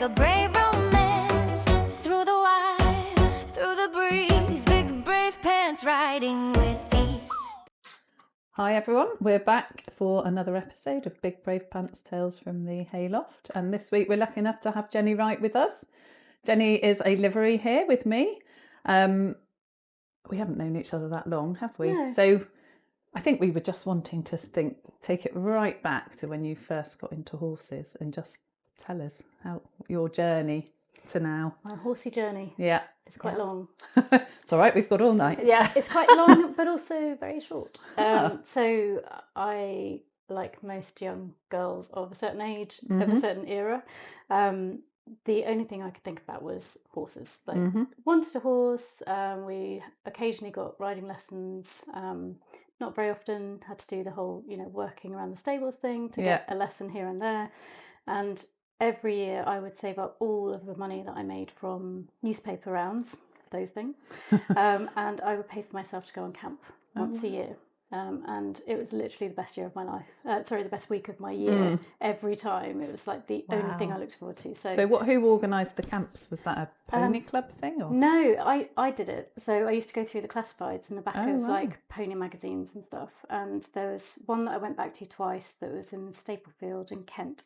like a brave romance. Through the wire, through the breeze, big brave pants riding with ease. Hi everyone, we're back for another episode of Big Brave Pants Tales from the Hayloft, and this week we're lucky enough to have Jennie Wright with us. Jennie is a livery here with me. We haven't known each other that long, have we? No. So I think we were just wanting to take it right back to when you first got into horses and just tell us how your journey to now. My horsey journey. Yeah. It's quite long. It's all right, we've got all night. It's quite long, but also very short. Ah. So I, like most young girls of a certain age, of Mhm. a certain era, the only thing I could think about was horses. Like, Mhm. wanted a horse. We occasionally got riding lessons. Not very often. Had to do the whole, working around the stables thing to get a lesson here and there. And every year I would save up all of the money that I made from newspaper rounds, those things, and I would pay for myself to go on camp once a year. And it was literally the best year of my life. The best week of my year. Every time. It was like the only thing I looked forward to. So who organised the camps? Was that a pony club thing? Or? No, I did it. So I used to go through the classifieds in the back of wow. like pony magazines and stuff. And there was one that I went back to twice that was in Staplefield in Kent.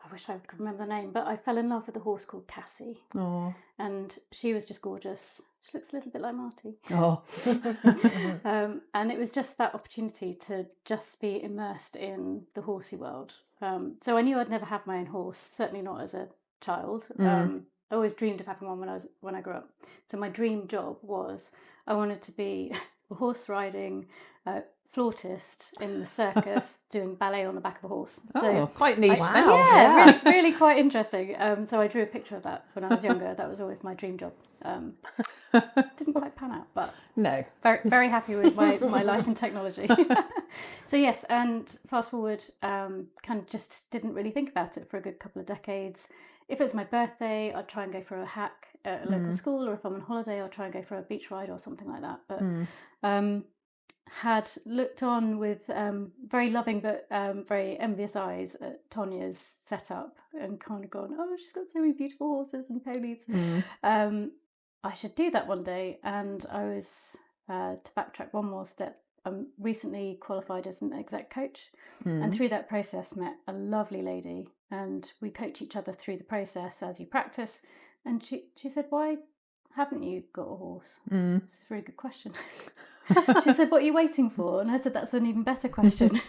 I wish I could remember the name, but I fell in love with a horse called Cassie. Oh. And she was just gorgeous. She looks a little bit like Marty. Oh. And it was just that opportunity to just be immersed in the horsey world. So I knew I'd never have my own horse, certainly not as a child. I always dreamed of having one when I grew up. So my dream job was I wanted to be a horse riding flautist in the circus doing ballet on the back of a horse. So quite niche then. Yeah, really, really quite interesting. So I drew a picture of that when I was younger. That was always my dream job. Didn't quite pan out, but no, very, very happy with my life in technology. So yes, and fast forward, kind of just didn't really think about it for a good couple of decades. If it was my birthday, I'd try and go for a hack at a local school, or if I'm on holiday, I'll try and go for a beach ride or something like that. But had looked on with very loving but very envious eyes at Tonya's setup and kind of gone, oh, she's got so many beautiful horses and ponies. I should do that one day. And I was, to backtrack one more step, I'm recently qualified as an exec coach. And through that process met a lovely lady, and we coach each other through the process as you practice. And she said, why haven't you got a horse? This is a really good question. She said, what are you waiting for? And I said, that's an even better question.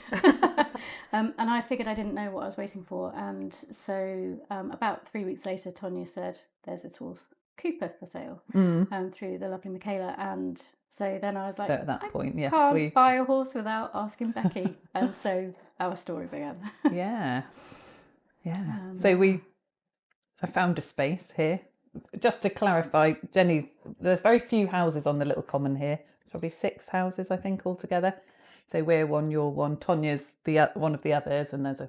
And I figured I didn't know what I was waiting for. And so about 3 weeks later, Tonya said, there's this horse, Cooper, for sale, through the lovely Michaela. And so then I was like, so at that point, yes, can't buy a horse without asking Becky. And so our story began. Yeah. So I found a space here. Just to clarify, there's very few houses on the little common here. There's probably 6 houses, I think, altogether. So we're one, you're one, Tonya's one of the others, and there's a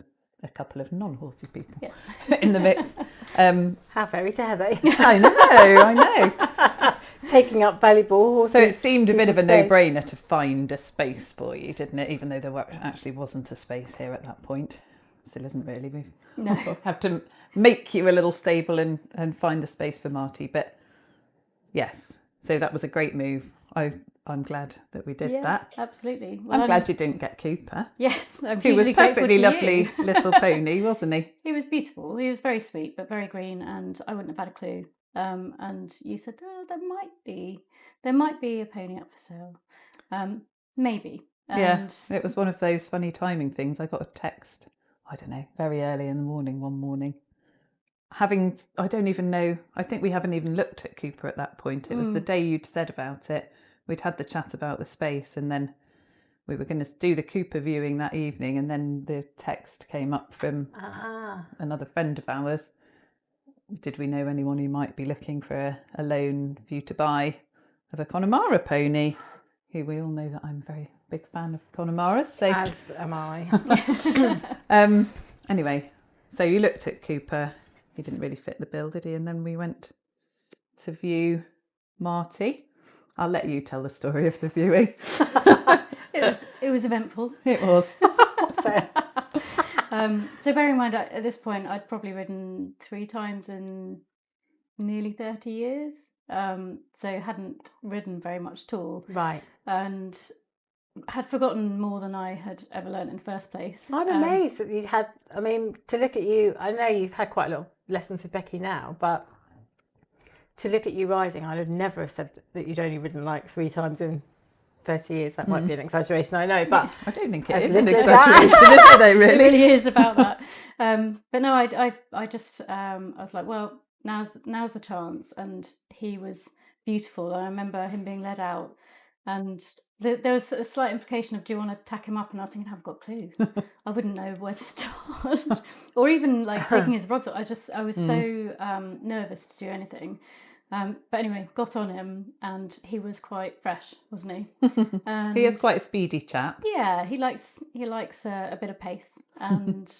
couple of non-horsey people in the mix. How very dare they? I know. Taking up valuable horses. So it seemed a bit of a space. no-brainer to find a space for you, didn't it? Even though there actually wasn't a space here at that point. Still isn't really. We have to make you a little stable and find the space for Marty. But yes, so that was a great move. I'm glad that we did that. Absolutely. Well, I'm glad you didn't get Cooper. Yes, I'm He was hugely grateful perfectly to lovely you. little pony, wasn't he? He was beautiful. He was very sweet, but very green, and I wouldn't have had a clue. And you said, oh, there might be a pony up for sale. Maybe. Yeah, it was one of those funny timing things. I got a text, I don't know, very early in the morning one morning. I don't even know, I think we haven't even looked at Cooper at that point. It was the day you'd said about it. We'd had the chat about the space, and then we were going to do the Cooper viewing that evening, and then the text came up from another friend of ours. Did we know anyone who might be looking for a loan for you to buy of a Connemara pony? Who we all know that I'm a very big fan of Connemara's. So. As am I. Anyway, so you looked at Cooper. He didn't really fit the bill, did he? And then we went to view Marty. I'll let you tell the story of the viewing. It was eventful. It was. So bearing in mind at this point I'd probably ridden 3 times in nearly 30 years, so hadn't ridden very much at all, Right. and had forgotten more than I had ever learnt in the first place. I'm amazed that you'd had, I mean, to look at you, I know you've had quite a lot of lessons with Becky now, but to look at you riding, I'd have never have said that you'd only ridden like 3 times in 30 years. That might be an exaggeration, I know, but I don't think it as is an little as that. exaggeration, is it, It really? really is about that. But no, I just I was like, well, now's the chance, and he was beautiful. I remember him being led out, and there was a slight implication of, do you want to tack him up? And I was thinking, I haven't got a clue. I wouldn't know where to start, or even like taking his rugs off. I was so nervous to do anything. But anyway, got on him, and he was quite fresh, wasn't he? And He is quite a speedy chap. yeah, he likes a bit of pace. And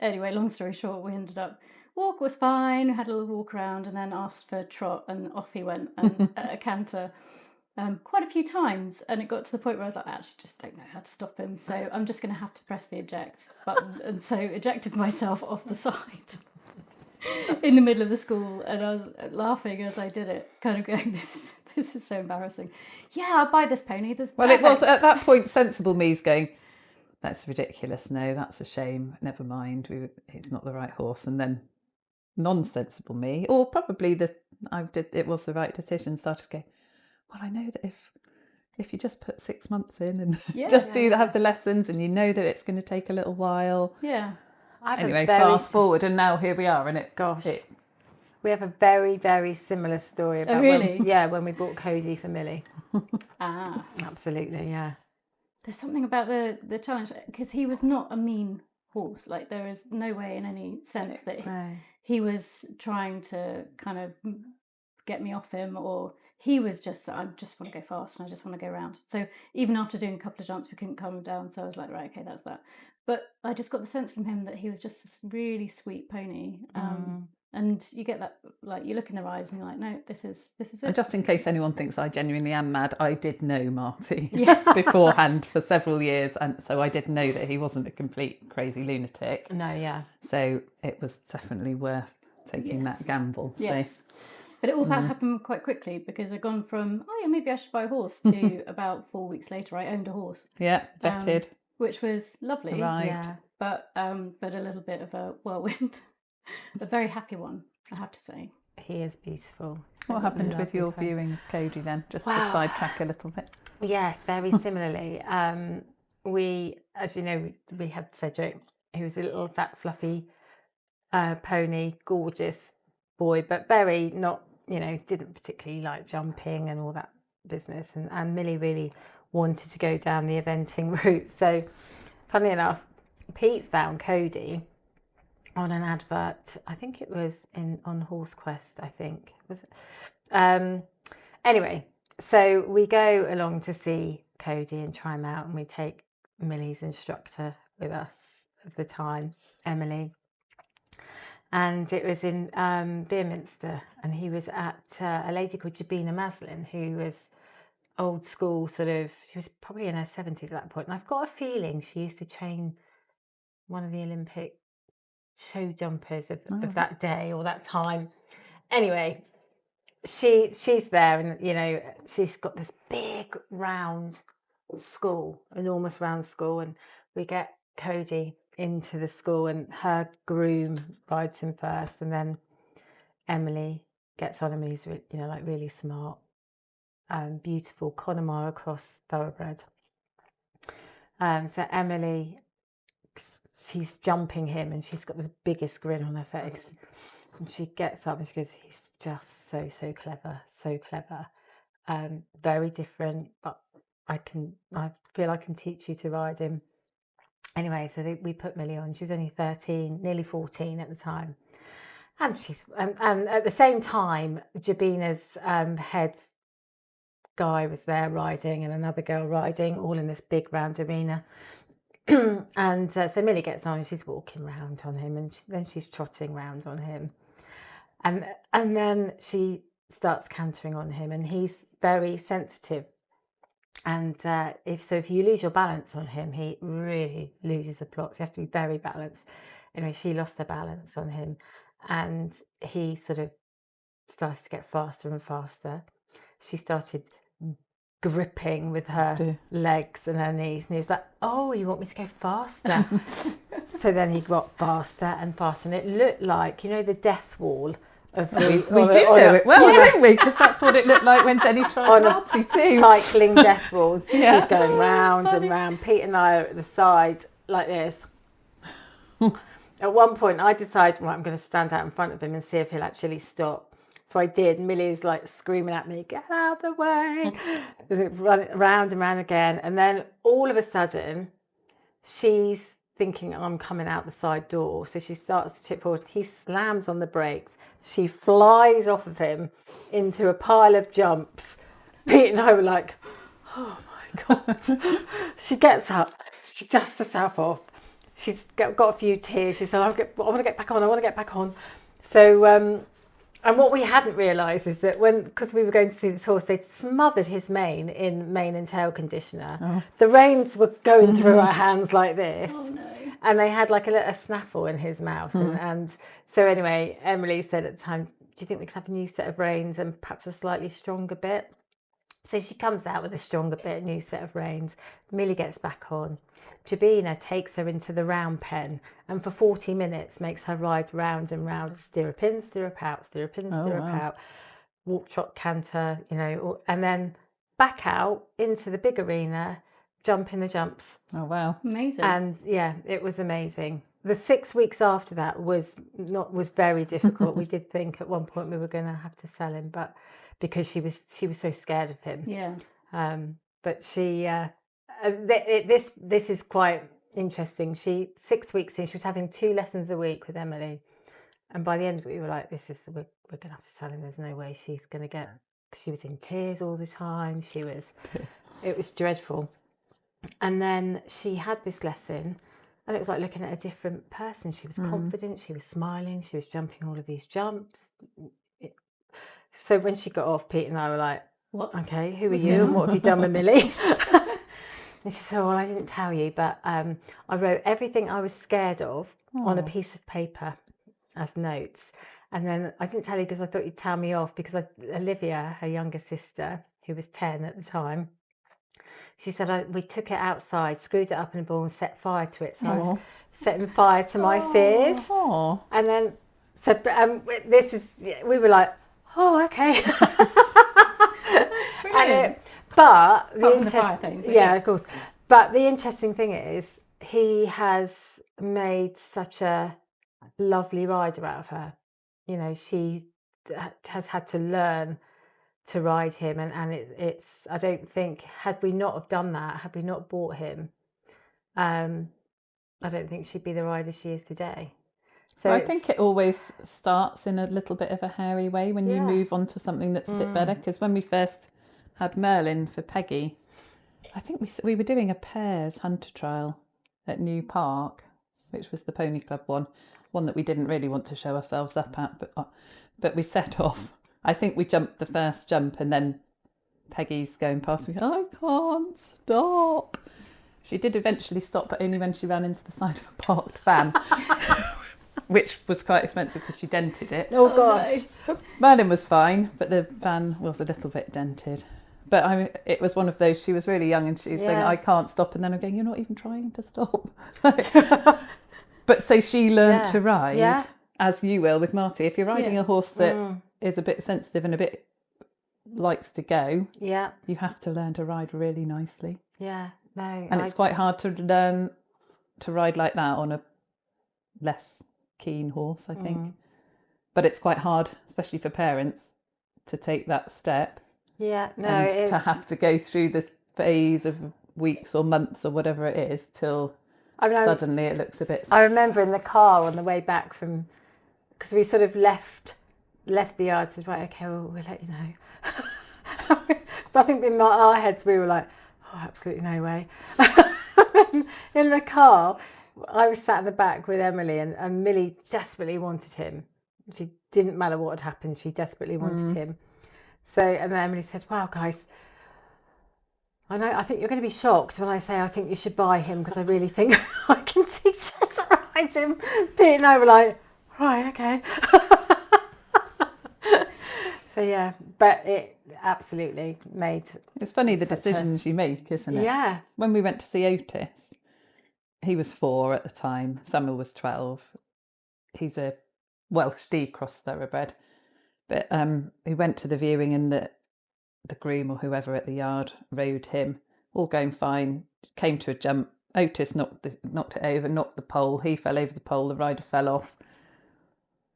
anyway, long story short, we ended up, walk was fine, we had a little walk around, and then asked for a trot, and off he went, and a canter quite a few times. And it got to the point where I was like, I actually just don't know how to stop him, so I'm just going to have to press the eject button. And so ejected myself off the side in the middle of the school, and I was laughing as I did it, kind of going, this is so embarrassing. Yeah, I'll buy this pony. Well, it was at that point sensible me's going, that's ridiculous. No, that's a shame. Never mind. It's not the right horse. And then non-sensible me, or probably it was the right decision, started to go, well, I know that if you just put 6 months in and have the lessons, and you know that it's going to take a little while. Yeah. Anyway, fast forward, and now here we are, and we have a very, very similar story about when we bought Cody for Millie. Absolutely, yeah. There's something about the challenge, because he was not a mean horse. Like, there is no way in any sense that he was trying to kind of get me off him, or he was just, I just want to go fast and I just want to go around. So even after doing a couple of jumps, we couldn't calm him down. So I was like, right, okay, that's that. But I just got the sense from him that he was just this really sweet pony. And you get that, like, you look in their eyes and you're like, no, this is it. And just in case anyone thinks I genuinely am mad, I did know Marty Yes. beforehand for several years, and so I did know that he wasn't a complete crazy lunatic. No, yeah. So it was definitely worth taking that gamble. Yes. So. But it all happened quite quickly, because I'd gone from, oh yeah, maybe I should buy a horse, to about 4 weeks later I owned a horse. Yeah, vetted. Which was lovely. Arrived. Yeah. But a little bit of a whirlwind. A very happy one, I have to say. He is beautiful. What happened with your viewing of Cody then? Just to sidetrack a little bit. Yes, very similarly. We, as you know, we had Cedric. He was a little fat, fluffy pony, gorgeous boy, but very not, didn't particularly like jumping and all that business. And Millie really wanted to go down the eventing route. So, funnily enough, Pete found Cody on an advert. I think it was on Horse Quest, I think. Was it? Anyway, so we go along to see Cody and try him out, and we take Millie's instructor with us at the time, Emily. And it was in Beerminster, and he was at a lady called Jabina Maslin, who was old school, she was probably in her 70s at that point. And I've got a feeling she used to train one of the Olympic show jumpers of that day or that time. Anyway, she's there, and she's got this big round school, enormous round school, and we get Cody into the school, and her groom rides him first, and then Emily gets on him, and he's really smart, beautiful Connemara cross thoroughbred. So Emily, she's jumping him, and she's got the biggest grin on her face, and she gets up and she goes, he's just so clever, very different, but I feel I can teach you to ride him. Anyway, so we put Millie on. She was only 13, nearly 14 at the time, and and at the same time, Jabina's head guy was there riding, and another girl riding, all in this big round arena. And so Millie gets on, and she's walking round on him, and then she's trotting round on him, and then she starts cantering on him, and he's very sensitive And if you lose your balance on him, he really loses the plot. So you have to be very balanced. Anyway, she lost her balance on him, and he sort of started to get faster and faster. She started gripping with her legs and her knees, and he was like, "Oh, you want me to go faster?" So then he got faster and faster, and it looked like, you know, the death wall of we do know it well, don't we? Because that's what it looked like when Jennie tried on Marty too. cycling death walls. Yeah. She's going round and round. Pete and I are at the side like this. At one point, I decided, well, I'm going to stand out in front of him and see if he'll actually stop. So I did. Millie's like screaming at me, "Get out of the way!" Running round and round again. And then all of a sudden, she's thinking, I'm coming out the side door. So she starts to tip forward. He slams on the brakes. She flies off of him into a pile of jumps. Pete and I were like, oh my God. She gets up. She dusts herself off. She's got a few tears. She said, I want to get back on. I want to get back on. So, and what we hadn't realised is that because we were going to see this horse, they'd smothered his mane in mane and tail conditioner. Oh. The reins were going through our hands like this. Oh no. And they had like a snaffle in his mouth. And so anyway, Emily said at the time, do you think we could have a new set of reins and perhaps a slightly stronger bit? So she comes out with a stronger bit, a new set of reins. Millie gets back on. Jabina takes her into the round pen and for 40 minutes makes her ride round and round, stirrup in, stirrup out, stirrup in, stirrup out, walk, trot, canter, you know, and then back out into the big arena, jump in the jumps. Oh, wow. Amazing. And yeah, it was amazing. The 6 weeks after that was very difficult. We did think at one point we were going to have to sell him, but because she was so scared of him. Yeah. But she this is quite interesting. 6 weeks in, she was having 2 lessons a week with Emily, and by the end of it we were like, we're going to have to sell him. There's no way she's going to get. She was in tears all the time. It was dreadful. And then she had this lesson, and it was like looking at a different person. She was confident, she was smiling, she was jumping all of these jumps. So when she got off, Pete and I were like, "What? Okay, who are you and what have you done with Millie?" And she said, "Well, I didn't tell you, but I wrote everything I was scared of on a piece of paper as notes. And then I didn't tell you because I thought you'd tell me off, because Olivia, her younger sister, who was 10 at the time, she said, we took it outside, screwed it up in a ball and set fire to it. So I was setting fire to my fears." And then said, we were like, "Oh, okay." But the interesting thing, yeah, of course. But the interesting thing is, he has made such a lovely rider out of her. You know, she has had to learn to ride him, and it's I don't think, had we not have done that, had we not bought him, I don't think she'd be the rider she is today. So I think it always starts in a little bit of a hairy way when you move on to something that's a bit better. Because when we first had Merlin for Peggy, I think we were doing a pairs hunter trial at New Park, which was the Pony Club one that we didn't really want to show ourselves up at, but we set off. I think we jumped the first jump, and then Peggy's going past me, "I can't stop." She did eventually stop, but only when she ran into the side of a parked van, which was quite expensive because she dented it. Oh gosh. No. Merlin was fine, but the van was a little bit dented. But it was one of those, she was really young and she was saying, "I can't stop." And then I'm going, "You're not even trying to stop." But so she learned to ride, as you will with Marty. If you're riding a horse that is a bit sensitive and a bit likes to go, you have to learn to ride really nicely. Yeah, no. And it's quite hard to learn to ride like that on a less keen horse, I think. But it's quite hard, especially for parents, to take that step. Yeah, no. And to have to go through the phase of weeks or months or whatever it is till suddenly it looks a bit. I remember in the car on the way back because we sort of left the yard, said, "Right, okay, we'll let you know." But I think in our heads we were like, "Oh, absolutely no way." In the car, I was sat in the back with Emily, and Millie desperately wanted him. She didn't matter what had happened, she desperately wanted him. So, and then Emily said, "Wow, guys, I know. I think you're going to be shocked when I say I think you should buy him, because I really think I can teach us to ride him. Pete and I were like, right, okay. So yeah, but it absolutely made. It's funny the such a- decisions you make, isn't it? Yeah. When we went to see Otis, he was 4 at the time. Samuel was 12. He's a Welsh D-cross thoroughbred. But we went to the viewing, and the groom or whoever at the yard rode him, all going fine. Came to a jump. Otis knocked it over, knocked the pole. He fell over the pole. The rider fell off.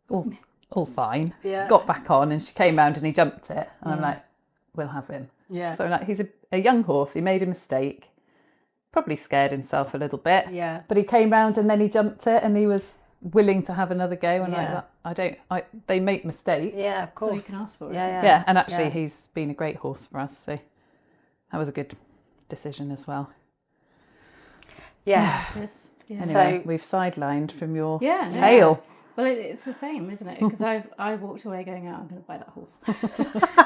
All fine. Yeah. Got back on, and she came round and he jumped it. And I'm like, we'll have him. Yeah. So like, he's a young horse. He made a mistake. Probably scared himself a little bit. Yeah. But he came round and then he jumped it, and he was willing to have another go. And Yeah. they make mistakes. Yeah, of That's all you course. can ask for. Yeah, Yeah, and actually Yeah. he's been a great horse for us, so that was a good decision as well. Yeah. Yes. Yeah. Anyway, So- we've sidelined from your Yeah, no. tail. Well, it's the same, isn't it? Because I walked away going, "Oh, I'm going to buy that horse,"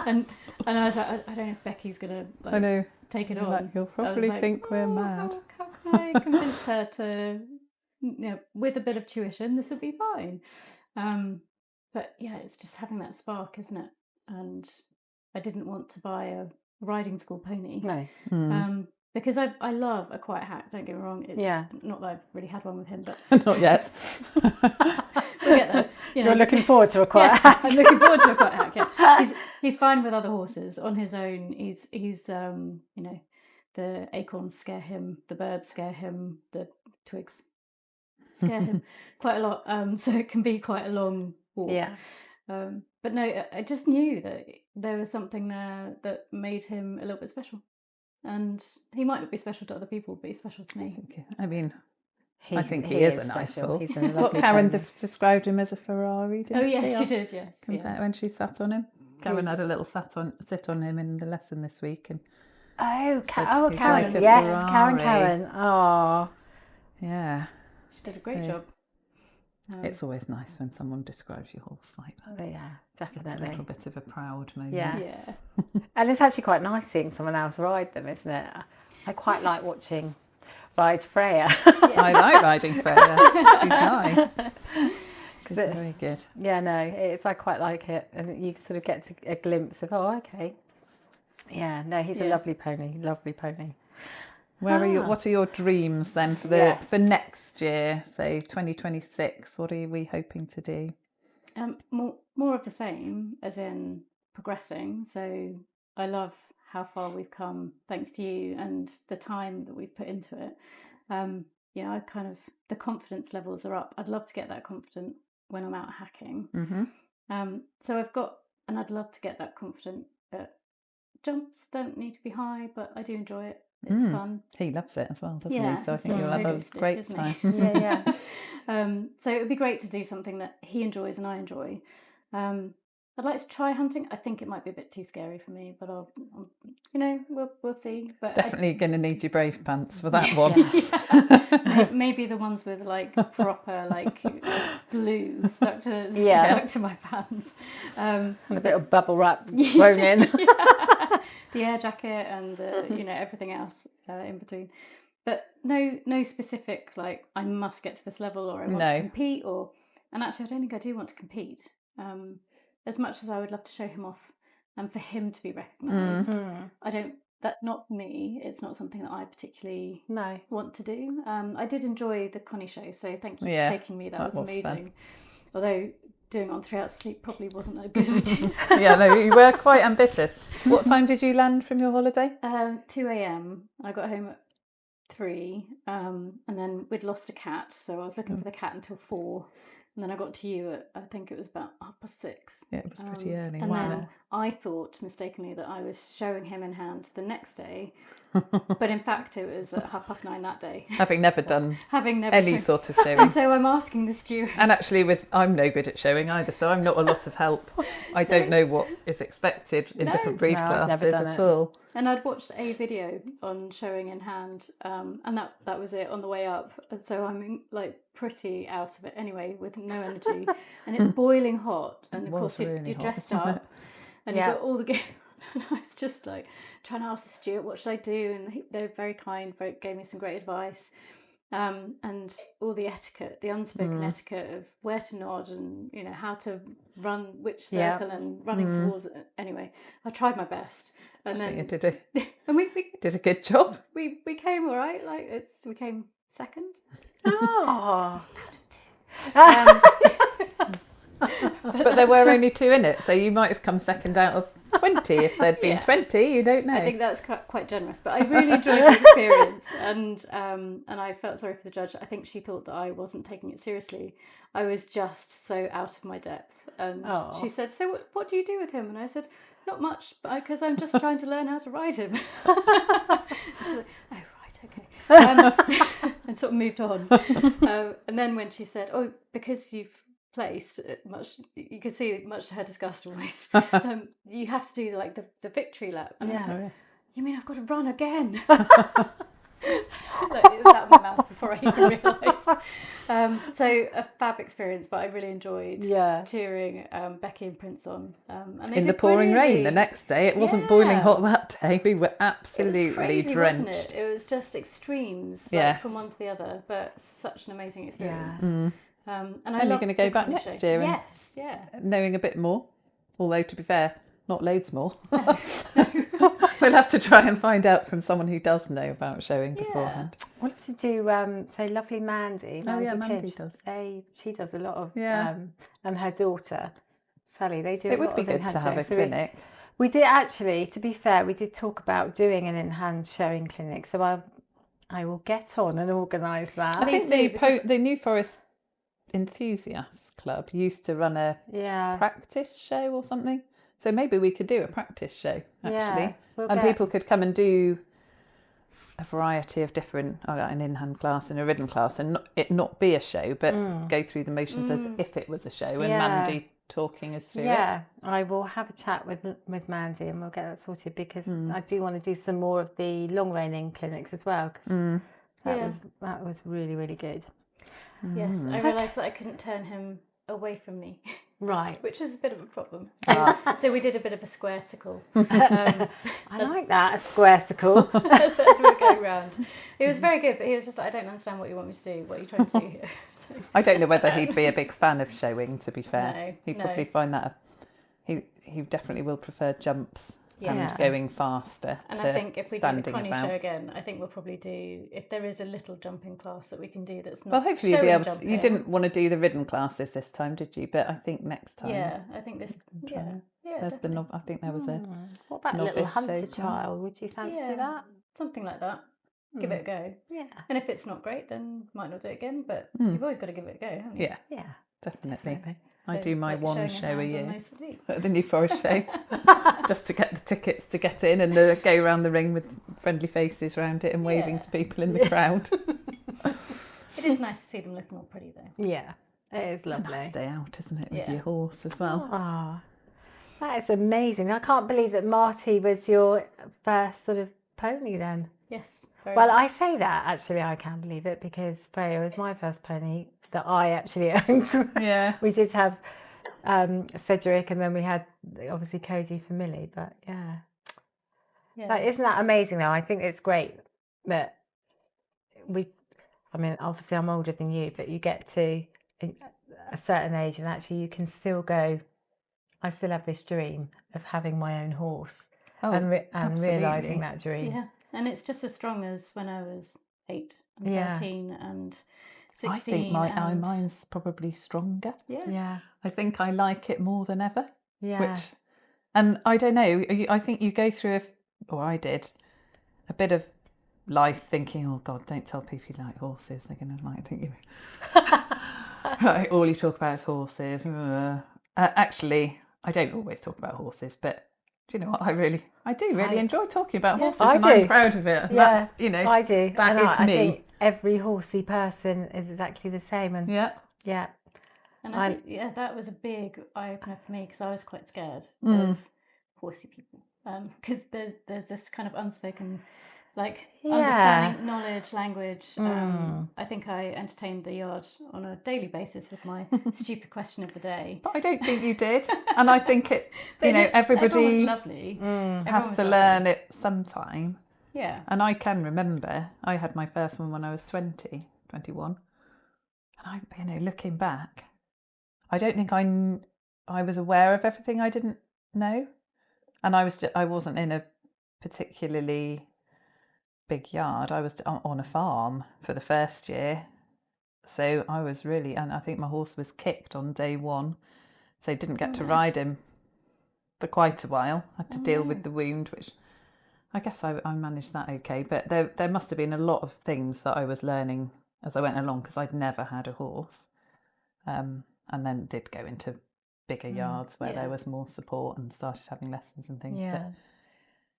and I was like, I don't know if Becky's going to I know. take it You're on. like, you'll I was probably like, think we're "Oh, mad." How can I convince her to, with a bit of tuition, this will be fine. But yeah, it's just having that spark, isn't it? And I didn't want to buy a riding school pony. No. Because I love a quiet hack, don't get me wrong. It's Yeah. not that I've really had one with him, but Not yet. we'll get there. You're looking forward to a quiet Yes, hack. I'm looking forward to a quiet hack. Yeah. He's fine with other horses on his own. He's the acorns scare him, the birds scare him, the twigs scare him quite a lot. So it can be quite a long walk. Yeah. But no, I just knew that there was something there that made him a little bit special. And he might not be special to other people, but he's special to me. I mean, I think he is a nice special. horse. He's a What lovely Karen pony. described him as a Ferrari, didn't Oh yes, she? she did. Yes. Yeah. When she sat on him. Karen had a little sit on him in the lesson this week, and Oh, Said Karen. he's like a Yes, Ferrari. Karen. Oh. yeah, She did a great So- job. it's always nice when someone describes your horse like that. Yeah, It's a definitely. little bit of a proud moment. Yeah. Yeah. And it's actually quite nice seeing someone else ride them, isn't it? I quite like watching ride Freya. I like riding Freya. She's nice. She's it- very good. Yeah, no, I quite like it, and you sort of get a glimpse of, oh, okay. Yeah, no, he's a Yeah. lovely pony, lovely pony. What are your dreams then for Yes. for next year, say 2026? What are we hoping to do? More of the same, as in progressing. So I love how far we've come thanks to you and the time that we've put into it. I kind of, the confidence levels are up. I'd love to get that confident when I'm out hacking. Mm-hmm. So I'd love to get that confident. Jumps don't need to be high, but I do enjoy it. It's fun. He loves it as well, doesn't Yeah, he? So I he's think got you'll a have a pogo stick, great isn't time. he? Yeah, yeah. So it would be great to do something that he enjoys and I enjoy. I'd like to try hunting. I think it might be a bit too scary for me, but we'll see. But Definitely going to need your brave pants for that one. maybe the ones with like proper like glue stuck to my pants. And a bit of bubble wrap thrown in. The air jacket and everything else in between. But no specific like I must get to this level or I want to compete and actually I don't think I do want to compete. As much as I would love to show him off and for him to be recognised, that's not me. It's not something that I particularly want to do. I did enjoy the Connie show, so thank you for taking me. That was amazing. Fun. Although doing it on 3 hours sleep probably wasn't a good idea. Yeah, no, you were quite ambitious. What time did you land from your holiday? 2 a.m. I got home at 3, and then we'd lost a cat, so I was looking for the cat until 4. And then I got to you at, I think it was about 6:30. Yeah, it was pretty early, And wasn't then it? I thought mistakenly that I was showing him in hand the next day, but in fact it was at 9:30 that day. Having never done Having never any shown- sort of And showing. so I'm asking the steward. And actually, I'm no good at showing either, so I'm not a lot of help. I don't know what is expected in different brief I've never classes done at it. all. And I'd watched a video on showing in hand, and that was it on the way up. And so I'm like pretty out of it anyway, with no energy, and it's boiling hot. And of was course really you're hot, dressed wasn't up, and you've got all the gear. And I was just like trying to ask the steward what should I do, and they're very kind, gave me some great advice. And all the etiquette, the unspoken etiquette of where to nod and how to run which circle and running towards it. Anyway, I tried my best, and I then think you and we did a good job. we came all right. Like we came second. Oh. But there were only 2 in it, so you might have come second out of 20 if there'd been 20. You don't know. I think that's quite generous, but I really enjoyed the experience, and I felt sorry for the judge. I think she thought that I wasn't taking it seriously. I was just so out of my depth, and she said, "So what do you do with him?" And I said, "Not much, because I'm just trying to learn how to ride him." And she's like, "Oh right, okay," and sort of moved on. And then when she said, "Oh, because you've placed much," you could see much to her disgust almost, you have to do like the victory lap, and I said, "You mean I've got to run again?" Like, it was out of my mouth before I even realised. So a fab experience, but I really enjoyed cheering Becky and Prince on. And they in the did pouring rain brilliantly. the next day. It wasn't boiling hot that day. We were absolutely It was crazy, drenched. wasn't it? It was just extremes, Yes. from one to the other, but such an amazing experience. Yeah. And And I you're love going to go back next year and yes, yeah. knowing a bit more. Although, to be fair, not loads more. We'll have to try and find out from someone who does know about showing beforehand. What if you do, say, lovely Mandy? Mandy Pinch, does. She does a lot of, Yeah. and her daughter, Sally, they do It a would lot be of good in-hand to have a showing. So clinic. we did actually, to be fair, we did talk about doing an in-hand showing clinic. So I will get on and organise that. I think Please do, the New Forest Enthusiasts Club used to run a practice show or something. So maybe we could do a practice show, actually. And people could come and do a variety of different, an in-hand class and a ridden class, and it not be a show, but go through the motions as if it was a show, and Mandy talking us through it. Yeah, I will have a chat with Mandy and we'll get that sorted, because I do want to do some more of the long reining clinics as well, because that was really, really good. Yes, I realised that I couldn't turn him away from me. Right. Which is a bit of a problem. So we did a bit of a square sickle. I like that, a square sickle. as we were going round. It was very good, but he was just like, "I don't understand what you want me to do. What are you trying to do here?" So, I don't know whether he'd be a big fan of showing, to be fair. No, He'd probably find that he definitely will prefer jumps and Yes. going faster. and to I think if we do the standing pony about. show again, I think we'll probably do, if there is a little jumping class that we can do that's not Well, hopefully you'll be showing able to. jumping. You didn't want to do the ridden classes this time, did you? But I think next time. Yeah, I think this. try. Yeah, There's the definitely. I think there was a What about a little novice hunter show. child? Would you fancy Yeah, that? something like that. Give it a go. Yeah. And if it's not great, then might not do it again. But you've always got to give it a go, haven't you? Yeah, Yeah. definitely. I So, do my like one showing show a hand on year most of the week. at the New Forest show, just to get the tickets to get in and go around the ring with friendly faces around it and waving to people in the crowd. It is nice to see them looking all pretty though. Yeah. It is It's a lovely. nice day out, isn't it, with Yeah. your horse as well? Oh, that is amazing. I can't believe that Marty was your first sort of pony then. Yes. Very Well, much. I say that, actually, I can't believe it, because Freya was my first pony that I actually owned. Yeah. We did have Cedric, and then we had obviously Cody for Millie, but yeah. Isn't that amazing though? I think it's great that obviously I'm older than you, but you get to a certain age and actually you can still go, I still have this dream of having my own horse, and realising that dream. Yeah, and it's just as strong as when I was 8 and 13 and 16. I think mine's probably stronger. Yeah. I think I like it more than ever. Yeah. And I don't know, I think you go through, or I did, a bit of life thinking, oh God, don't tell people you like horses. They're going to think you... Right, all you talk about is horses. Actually, I don't always talk about horses, but do you know what? I do really enjoy talking about horses, and I'm proud of it. Yeah, that's, I do. That is I me. think every horsey person is exactly the same. And yeah. And I think, that was a big eye-opener for me, because I was quite scared of horsey people. Because there's this kind of unspoken like Yeah. understanding knowledge, language. Mm. I think I entertained the yard on a daily basis with my stupid question of the day. But I don't think you did. And I think it, But everyone was everybody lovely. Mm. has Everyone was to lovely. learn it sometime. Yeah. And I can remember I had my first one when I was 20, 21. And looking back, I don't think I was aware of everything I didn't know. And I wasn't in a particularly big yard. I was on a farm for the first year. So I was really, and I think my horse was kicked on day one. So didn't get to ride him for quite a while. Had to deal with the wound, which I guess I managed that okay. But there must have been a lot of things that I was learning as I went along because I'd never had a horse. And then did go into bigger yards where there was more support and started having lessons and things. Yeah. But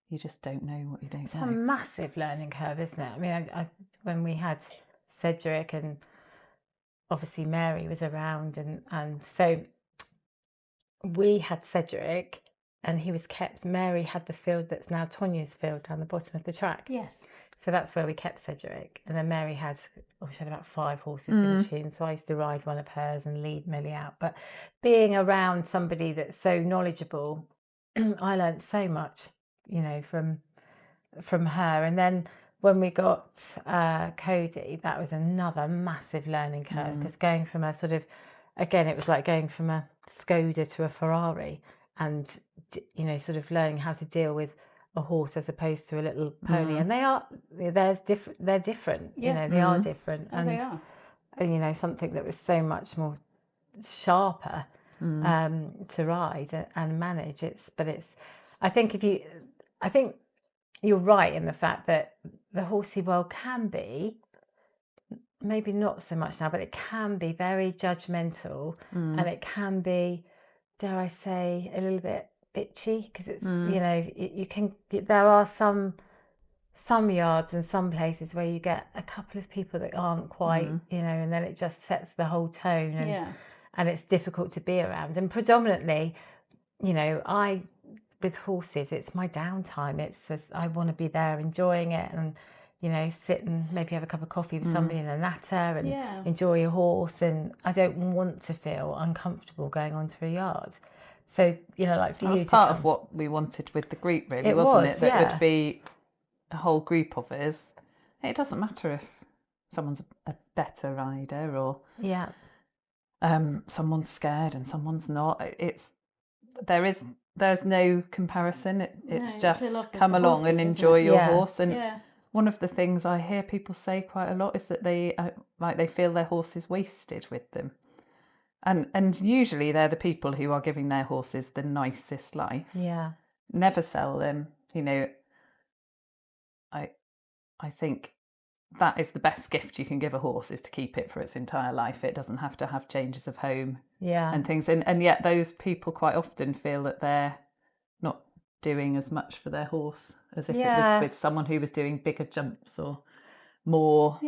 you just don't know what you don't It's know. a massive learning curve, isn't it? I mean, I when we had Cedric, and obviously Mary was around, and so we had Cedric, and he was kept. Mary had the field that's now Tonya's field down the bottom of the track. Yes. So that's where we kept Cedric. And then Mary had, she had about 5 horses, didn't she? And so I used to ride one of hers and lead Millie out. But being around somebody that's so knowledgeable, I learned so much, from her. And then when we got Cody, that was another massive learning curve, because going from a sort of, again, it was like going from a Skoda to a Ferrari, and sort of learning how to deal with a horse as opposed to a little pony. And they're different. Yeah. They are different. Oh, And they are. something that was so much more sharper to ride and manage. I think you're right in the fact that the horsey world can be, maybe not so much now, but it can be very judgmental, and it can be, dare I say, a little bit bitchy, because it's there are some yards and some places where you get a couple of people that aren't quite, and then it just sets the whole tone, and it's difficult to be around. And predominantly, with horses, it's my downtime. I want to be there enjoying it, and sit and maybe have a cup of coffee with somebody in a natter and enjoy a horse. And I don't want to feel uncomfortable going onto a yard. So like for That you, was part of what we wanted with the group, really, wasn't it? That would be a whole group of us. It doesn't matter if someone's a better rider or someone's scared and someone's not. There's no comparison. It's just come along and enjoy your horse. And one of the things I hear people say quite a lot is that they feel their horse is wasted with them. And usually they're the people who are giving their horses the nicest life. Yeah. Never sell them. I think that is the best gift you can give a horse, is to keep it for its entire life. It doesn't have to have changes of home and things. And yet those people quite often feel that they're not doing as much for their horse as if it was with someone who was doing bigger jumps or more,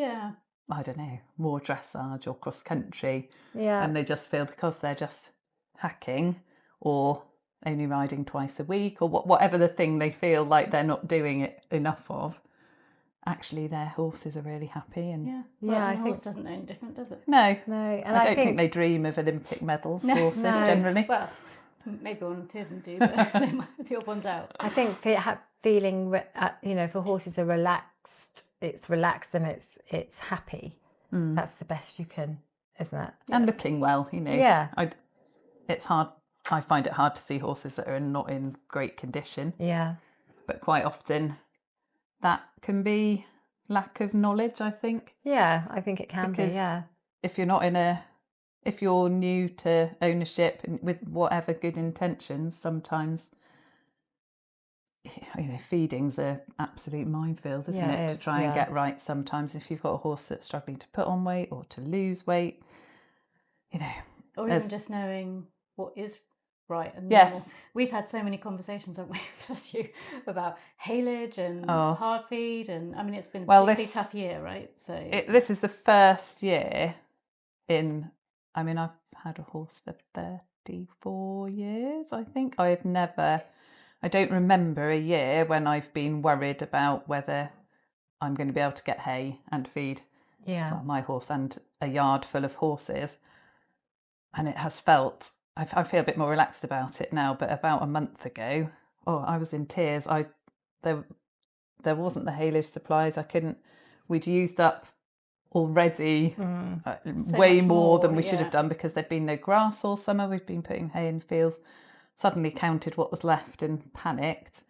I don't know, more dressage or cross country. And they just feel because they're just hacking or only riding twice a week or whatever the thing they feel like they're not doing it enough of, actually their horses are really happy. And I think horse doesn't know any different, does it? No. And I don't think they dream of Olympic medals, horses generally. Well, maybe 1 or 2 of them do, but the odd one's out. I think feeling, for horses are relaxed, it's relaxed and it's happy. That's the best you can, isn't it? And looking well, it's hard. I find it hard to see horses that are not in great condition. Yeah. But quite often that can be lack of knowledge, I think. Yeah, I think it can be, If you're new to ownership and with whatever good intentions, sometimes feeding's an absolute minefield, isn't it? To try and get right sometimes, if you've got a horse that's struggling to put on weight or to lose weight, or even just knowing what is right and normal. We've had so many conversations, haven't we, bless you, about haylage and hard feed, and I mean it's been a particularly tough year, right? So this is the first year I've had a horse for 34 years, I think. I don't remember a year when I've been worried about whether I'm going to be able to get hay and feed well, my horse and a yard full of horses. And it has felt, I feel a bit more relaxed about it now, but about a month ago, I was in tears. There wasn't the haylage supplies. We'd used up already way more than we should have done, because there'd been no grass all summer. We've been putting hay in fields. Suddenly counted what was left and panicked.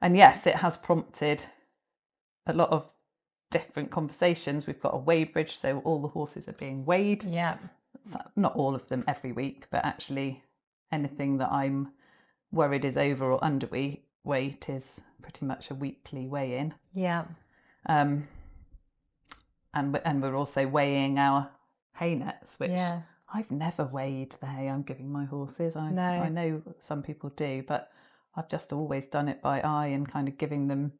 And yes, it has prompted a lot of different conversations. We've got a weigh bridge, so all the horses are being weighed. Yeah. Not all of them every week, but actually anything that I'm worried is over or underweight is pretty much a weekly weigh-in. Yeah. And we're also weighing our hay nets, which I've never weighed the hay I'm giving my horses. I know some people do, but I've just always done it by eye and kind of giving them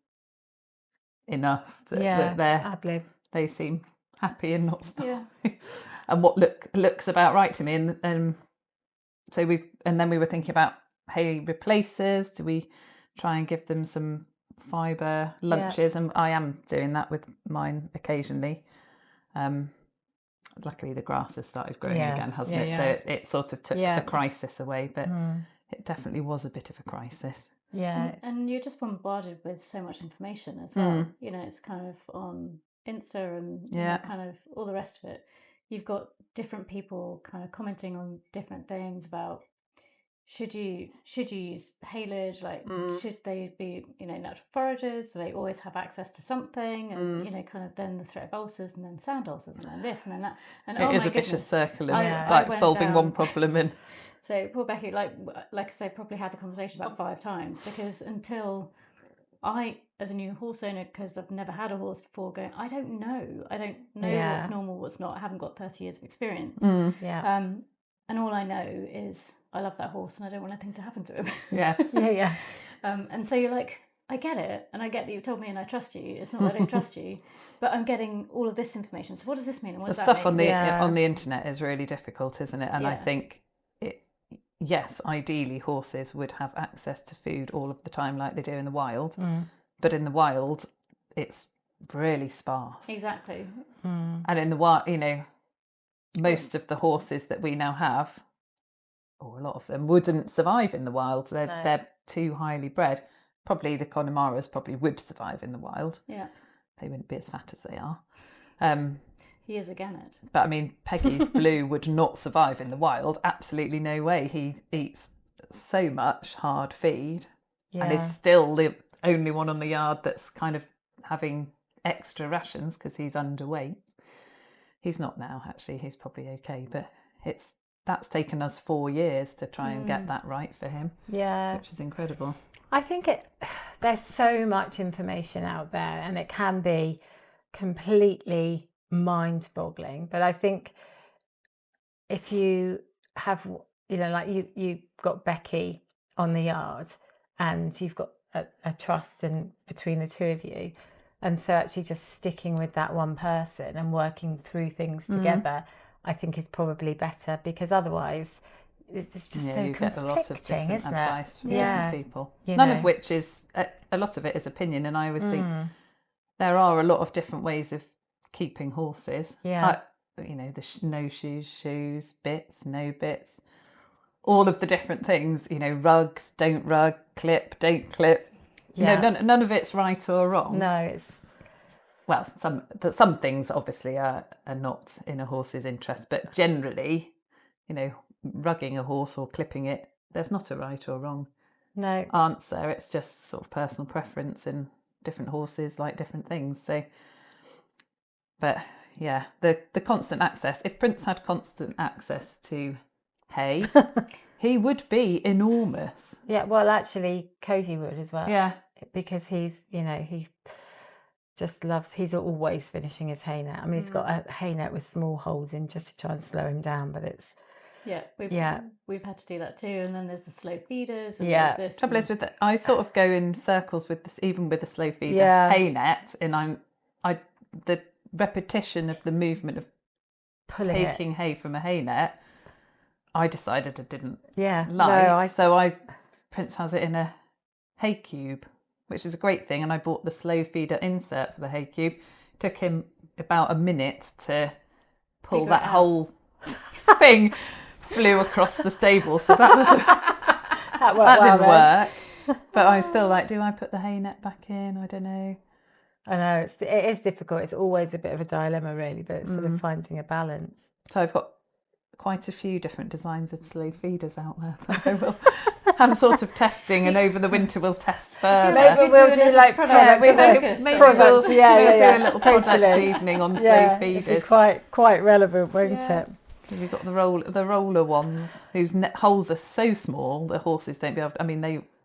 enough that they seem happy and not starving. And what looks about right to me. And so then we were thinking about hay replacers. Do we try and give them some fibre lunches? And I am doing that with mine occasionally. Luckily the grass has started growing again, hasn't it? So it sort of took the crisis away, but it definitely was a bit of a crisis. Yeah. And you're just bombarded with so much information as well. You know, it's kind of on Insta and you know, kind of all the rest of it. You've got different people kind of commenting on different things about should you use haylage, like should they be, you know, natural foragers, so they always have access to something, and you know, kind of then the threat of ulcers, and then sand ulcers, and then this and then that, and it is a vicious circle of like solving one problem and so poor Becky, like I say, probably had the conversation about 5 times, because until I, as a new horse owner, because I've never had a horse before, going, I don't know what's normal, what's not. I haven't got 30 years of experience. And all I know is I love that horse and I don't want anything to happen to him. And so you're like, I get it, and I get that you told me and I trust you. It's not that I don't trust you, but I'm getting all of this information. So what does this mean? And what does that stuff mean? on the internet is really difficult, isn't it? And I think yes, ideally horses would have access to food all of the time like they do in the wild, but in the wild it's really sparse. Exactly. And in the wild, you know, most of the horses that we now have, or a lot of them, wouldn't survive in the wild. They're too highly bred. Probably the Connemara's probably would survive in the wild. Yeah. They wouldn't be as fat as they are. He is a gannet. But I mean, Peggy's Blue would not survive in the wild. Absolutely no way. He eats so much hard feed and is still the only one on the yard that's kind of having extra rations because he's underweight. He's not now, actually. He's probably okay. But that's taken us 4 years to try and get that right for him. Yeah. Which is incredible. I think there's so much information out there, and it can be completely mind-boggling. But I think if you have, you know, like you got Becky on the yard, and you've got a trust between the two of you, and so actually just sticking with that one person and working through things together, I think is probably better, because otherwise it's just so you get a lot of different isn't advice it? from different people. None of which is a lot of it is opinion, and I always think there are a lot of different ways of keeping horses. You know, the no shoes, bits, no bits, all of the different things. You know, rugs, don't rug, clip, don't clip. You know, none of it's right or wrong. No, it's some things obviously are not in a horse's interest, but generally, you know, rugging a horse or clipping it, there's not a right or wrong answer. It's just sort of personal preference, and different horses like different things. So, but yeah, the constant access. If Prince had constant access to hay, he would be enormous. Yeah, well, actually, Cody would as well. Yeah, because he's, you know, he just loves. He's always finishing his hay net. I mean, he's got a hay net with small holes in just to try and slow him down, but it's. We've had to do that too, and then there's the slow feeders. And this trouble is with it, I sort of go in circles with this, even with the slow feeder hay net, and the repetition of the movement of taking hay from a hay net, I decided I didn't like. So Prince has it in a hay cube, which is a great thing. And I bought the slow feeder insert for the hay cube. Took him about a minute to pull Figure that it out. whole thing flew across the stable. So that was That that didn't then. work. But I'm still like, do I put the hay net back in? I don't know. I know it is difficult. It's always a bit of a dilemma, really, but it's sort of finding a balance. So I've got quite a few different designs of slow feeders out there that I will. I'm sort of testing, and over the winter we'll test further. Maybe we'll do like Yeah, maybe products. maybe Products, we'll, yeah, we'll yeah, do yeah, a little product totally. evening on slow Yeah, it'd feeders. be quite relevant, won't Yeah. it? We've got the roller ones whose holes are so small the horses don't be able to, I mean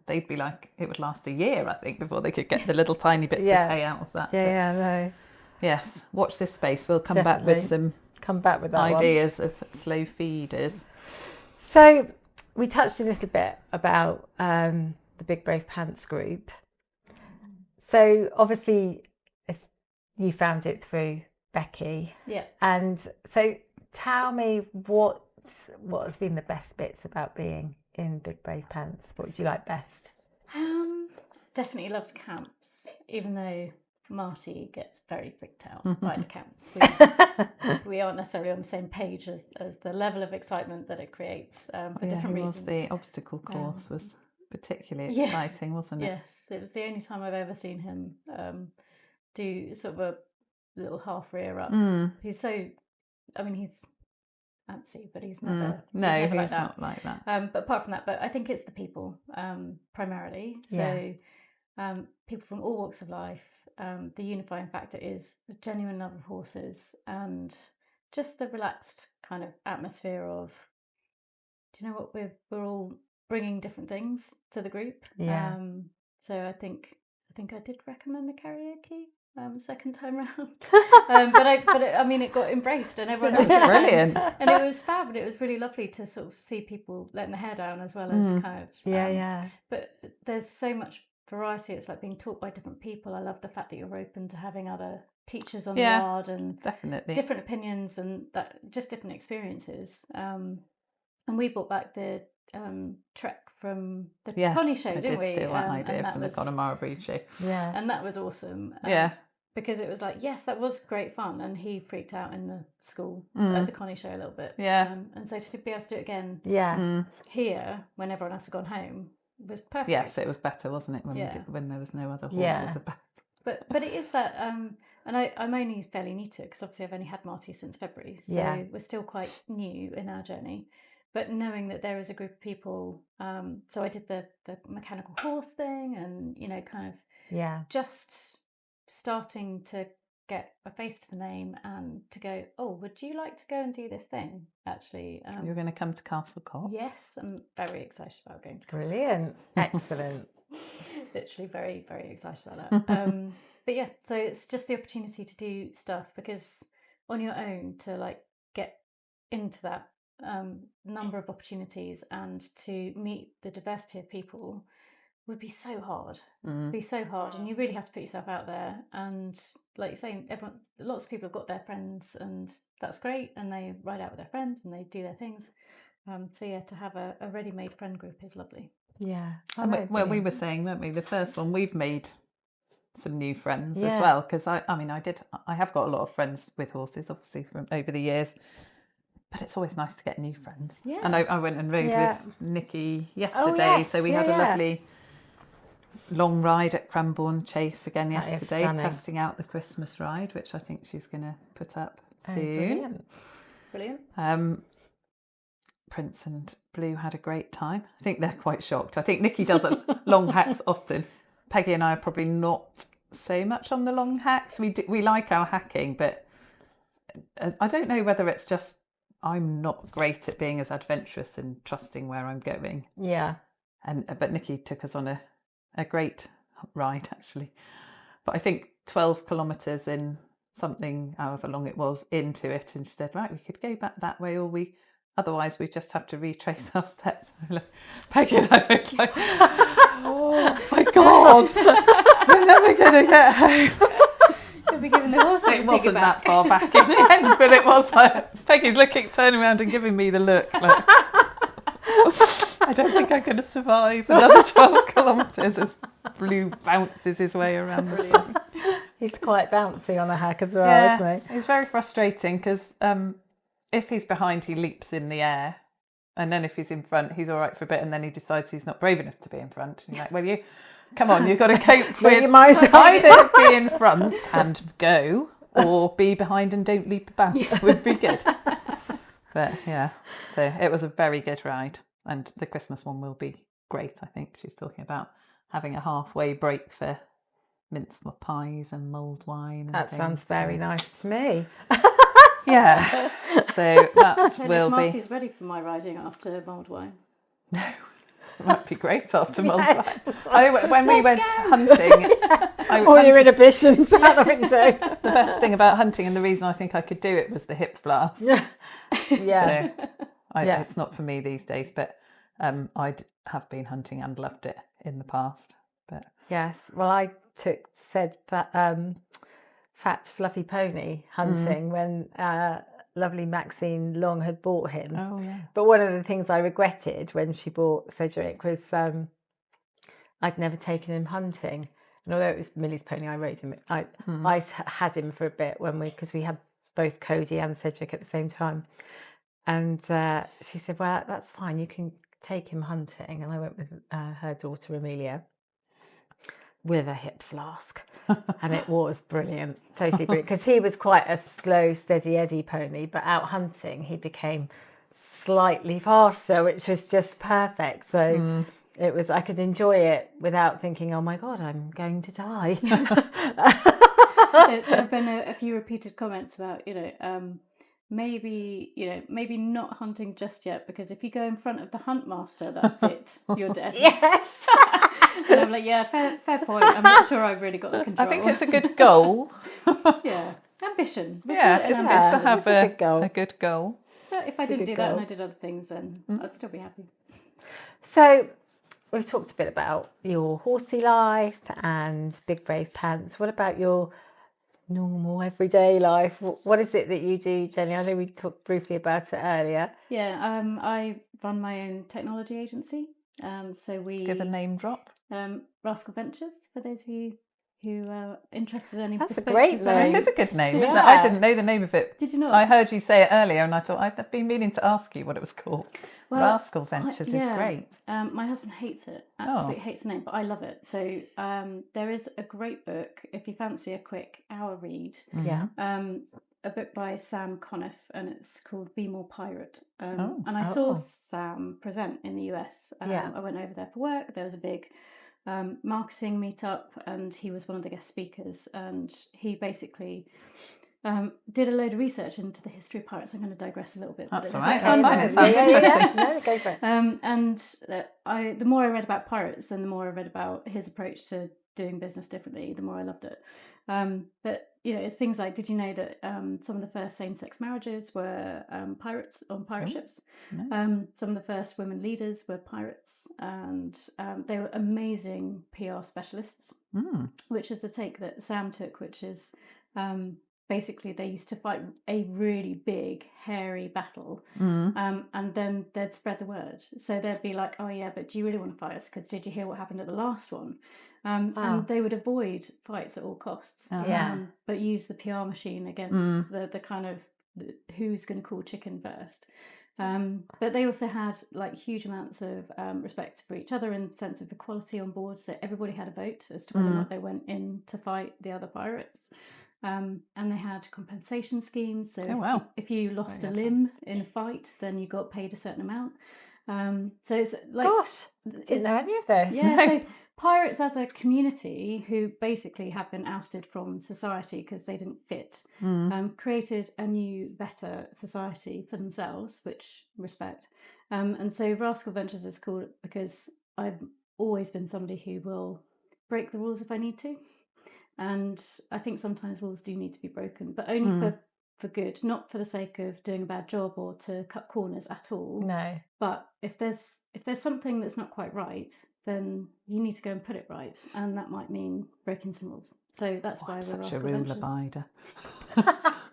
they'd be like, it would last a year I think before they could get the little tiny bits Yeah. of hay out of that. Yeah, But yeah, no. yes, watch this space. We'll come back with Definitely. some Come back with that one. ideas of slow feeders. So we touched a little bit about the Big Brave Pants group. So obviously you found it through Becky. Yeah. And so tell me what has been the best bits about being in Big Brave Pants? What would you like best? Definitely loved camps, even though Marty gets very freaked out by the camps. We aren't necessarily on the same page as the level of excitement that it creates for different reasons. The obstacle course was particularly Yes. exciting, wasn't it? Yes, it was the only time I've ever seen him do sort of a little half rear up. He's so, I mean, he's antsy, but he's never. No, he's never like he's that. not like that. But apart from that, but I think it's the people primarily. So people from all walks of life. The unifying factor is the genuine love of horses and just the relaxed kind of atmosphere of, do you know what, we're all bringing different things to the group. Yeah. So I think I did recommend the karaoke second time round. I mean it got embraced and everyone It was brilliant. and it was fab, and it was really lovely to sort of see people letting their hair down as well as kind of Yeah. but there's so much variety. It's like being taught by different people. I love the fact that you're open to having other teachers on the yard and Definitely. different opinions and that just different experiences. And we brought back the trek from the pony show, didn't we? I did steal that idea and that from was, the Connemara Breed show. Yeah. and that was awesome. Yeah. Because it was like, yes, that was great fun, and he freaked out in the school at the Connie show a little bit. Yeah. And so to be able to do it again Yeah. here when everyone else had gone home was perfect. Yes, it was better, wasn't it, when Yeah. when there was no other horses Yeah. about. But it is that, and I'm only fairly new to it because obviously I've only had Marty since February, so Yeah. we're still quite new in our journey. But knowing that there is a group of people, so I did the mechanical horse thing, and kind of Yeah. just starting to get a face to the name and to go, oh, would you like to go and do this thing? Actually, You're going to come to Castle Cop. yes, I'm very excited about going to Castle. Brilliant. Excellent. Literally very, very excited about that. But yeah, so it's just the opportunity to do stuff, because on your own to like get into that number of opportunities and to meet the diversity of people would be so hard. Be so hard, and you really have to put yourself out there. And like you're saying, lots of people have got their friends, and that's great, and they ride out with their friends and they do their things. So yeah, to have a ready-made friend group is lovely. Yeah. And we were saying, weren't we, the first one, we've made some new friends as Yeah. well, because I have got a lot of friends with horses, obviously, from over the years, but it's always nice to get new friends. Yeah. And I went and rode Yeah. with Nikki yesterday, yes. so we Yeah, had a yeah. lovely long ride at Cranbourne Chase again That is yesterday, stunning. testing out the Christmas ride, which I think she's going to put up Oh, soon. Brilliant. Prince and Blue had a great time. I think they're quite shocked. I think Nikki does long hacks often. Peggy and I are probably not so much on the long hacks. We like our hacking, but I don't know whether it's just I'm not great at being as adventurous and trusting where I'm going. Yeah. But Nikki took us on a great ride, actually. But I think 12 kilometres in something, however long it was, into it, and she said, right, we could go back that way, or otherwise we just have to retrace our steps. Peggy and I were like, oh my God, we're never going to get home. You'll be giving the horses It wasn't that far back in the end, but it was like, Peggy's turning around and giving me the look. Like, I don't think I'm going to survive another 12 kilometres. It's Blue bounces his way around the Brilliant. He's quite bouncy on a hack as well, isn't he? It's very frustrating because if he's behind, he leaps in the air. And then if he's in front, he's all right for a bit. And then he decides he's not brave enough to be in front. And you're like, well, come on, you've got to cope with you might either be in front and go, or be behind and don't leap about would be good. But yeah, so it was a very good ride. And the Christmas one will be great, I think. She's talking about having a halfway break for mince pies and mulled wine. And That things. sounds very nice to me. Yeah, so that So will if be. Marcy's ready for my riding after mulled wine. No, it might be great after mulled wine. When we went hunting, All your inhibitions out the window. the best thing about hunting, and the reason I think I could do it, was the hip flask. Yeah. So Yeah. it's not for me these days, but I have been hunting and loved it in the past. But Yes. Well, I took said fat fluffy pony hunting when lovely Maxine Long had bought him. oh yeah, But one of the things I regretted when she bought Cedric was I'd never taken him hunting. And although it was Millie's pony, I rode him. I had him for a bit because we had both Cody and Cedric at the same time. And she said, well, that's fine. You can take him hunting. And I went with her daughter, Amelia, with a hip flask. And it was brilliant. Totally brilliant. Because he was quite a slow, steady Eddie pony. But out hunting, he became slightly faster, which was just perfect. So it was, I could enjoy it without thinking, oh my God, I'm going to die. There have been a few repeated comments about, maybe not hunting just yet, because if you go in front of the hunt master, that's it, you're dead. Yes. And I'm like, yeah, fair point. I'm not sure I've really got the control. I think it's a good goal. Yeah, ambition. We'll Yeah, call it isn't an it, ambition. to have it's a good goal. a good goal? But if I It's a didn't good do that and goal. I did other things, then I'd still be happy. So we've talked a bit about your horsey life and Big Brave Pants. What about your normal everyday life? What is it that you do, Jenny? I know we talked briefly about it earlier. Yeah, I run my own technology agency. So we Give a name drop. Rascal Ventures, for those of you who are interested in any That's a bespoke great design. name. It is a good name, isn't it? Yeah. I didn't know the name of it. Did you not? I heard you say it earlier, and I thought I'd been meaning to ask you what it was called. Well, Rascal Ventures is yeah. great. My husband hates it, absolutely hates the name, but I love it. So there is a great book, if you fancy a quick hour read, Yeah. a book by Sam Conniff, and it's called Be More Pirate. Oh. And I saw Sam present in the US. Yeah. I went over there for work. There was a big marketing meetup, and he was one of the guest speakers, and he basically did a load of research into the history of pirates. I'm going to digress a little bit. That's but all it's right. quite That's fun. fine. It sounds interesting. No, go for it. And the more I read about pirates and the more I read about his approach to doing business differently, the more I loved it. But it's things like, did you know that some of the first same-sex marriages were pirates on pirate ships? No. Some of the first women leaders were pirates, and they were amazing PR specialists, which is the take that Sam took, which is basically they used to fight a really big, hairy battle, and then they'd spread the word. So they'd be like, oh yeah, but do you really want to fight us? Because did you hear what happened at the last one? And they would avoid fights at all costs, but use the PR machine against the kind of who's going to call chicken first. But they also had like huge amounts of respect for each other and sense of equality on board. So everybody had a vote as to whether or not they went in to fight the other pirates. And they had compensation schemes. So if you lost a limb in a fight, then you got paid a certain amount. So it's like, Gosh, didn't know any of this. yeah. So pirates as a community, who basically have been ousted from society because they didn't fit, created a new, better society for themselves, which respect. And so Rascal Ventures is called because I've always been somebody who will break the rules if I need to. And I think sometimes rules do need to be broken, but only for good, not for the sake of doing a bad job or to cut corners at all. No. But if there's something that's not quite right, then you need to go and put it right, and that might mean breaking some rules. So that's why we're Such a Rascal rule Ventures. abider.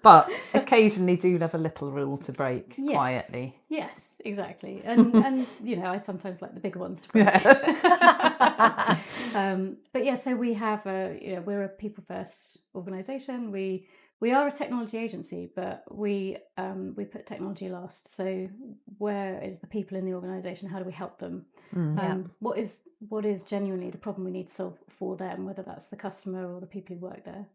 But occasionally do love a little rule to break quietly. Yes, exactly. And you know, I sometimes like the bigger ones to break. But yeah, so we have we're a people first organisation. We are a technology agency, but we put technology last. So where is the people in the organisation? How do we help them? What is genuinely the problem we need to solve for them, whether that's the customer or the people who work there?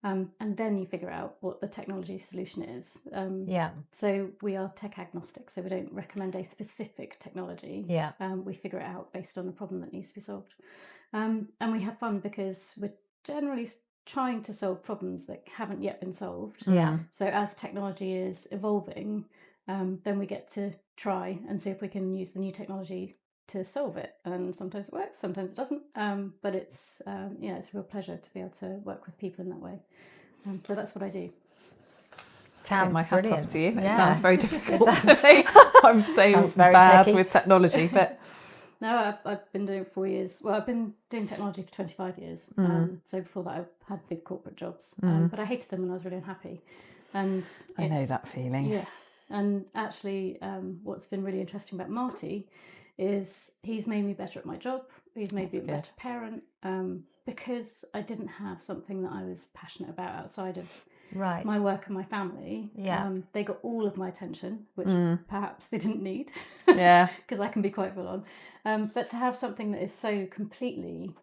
And then you figure out what the technology solution is. So we are tech agnostic, so we don't recommend a specific technology. We figure it out based on the problem that needs to be solved. And we have fun because we're generally trying to solve problems that haven't yet been solved. So as technology is evolving, then we get to try and see if we can use the new technology to solve it. And sometimes it works, sometimes it doesn't. But it's it's a real pleasure to be able to work with people in that way. So that's what I do. Sounds my hat brilliant. off to you. It Yeah. sounds very difficult It to does. me. I'm so Sounds very bad techie. with technology, but No, I've been doing it 4 years. Well, I've been doing technology for 25 years. So before that, I had big corporate jobs. But I hated them and I was really unhappy. And I know that feeling. yeah. And actually, what's been really interesting about Marty is he's made me better at my job. He's made me a better parent because I didn't have something that I was passionate about outside of Right. my work and my family. Yeah. They got all of my attention, which perhaps they didn't need. Yeah. Because I can be quite full on. But to have something that is so completely